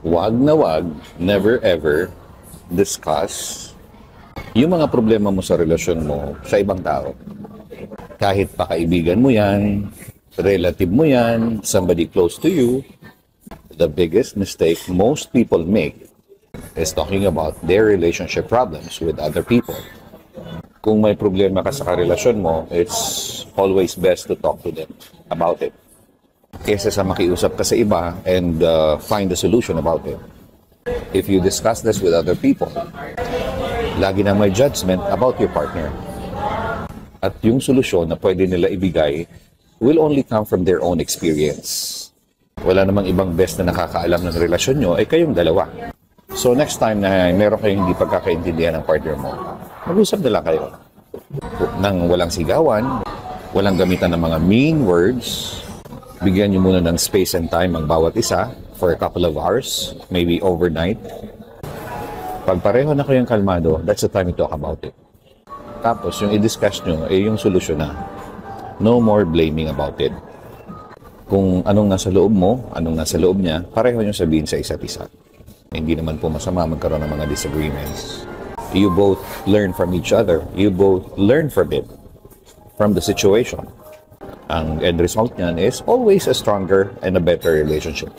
wag na wag, never ever discuss yung mga problema mo sa relasyon mo sa ibang tao. Kahit pa kaibigan mo yan, relative mo yan, somebody close to you, the biggest mistake most people make is talking about their relationship problems with other people. Kung may problema ka sa karelasyon mo, it's always best to talk to them about it. Kesa sa makiusap ka sa iba and find a solution about it. If you discuss this with other people, lagi na may judgment about your partner. At yung solusyon na pwede nila ibigay will only come from their own experience. Wala namang ibang best na nakakaalam ng relasyon nyo ay kayong dalawa. So next time na meron kayong hindi pagkakaintindihan ng partner mo, mag-usap na lang kayo. Nang walang sigawan, walang gamitan ng mga mean words, bigyan nyo muna ng space and time ang bawat isa for a couple of hours, maybe overnight. Pag pareho na kayong kalmado, that's the time to talk about it. Tapos yung i-discuss nyo ay yung solusyon na. No more blaming about it. Kung anong nasa loob mo, anong nasa loob niya, pareho nyo sabihin sa isa't isa. Hindi naman po masama magkaroon ng mga disagreements. You both learn from each other. You both learn from it, from the situation. Ang end result niyan is always a stronger and a better relationship.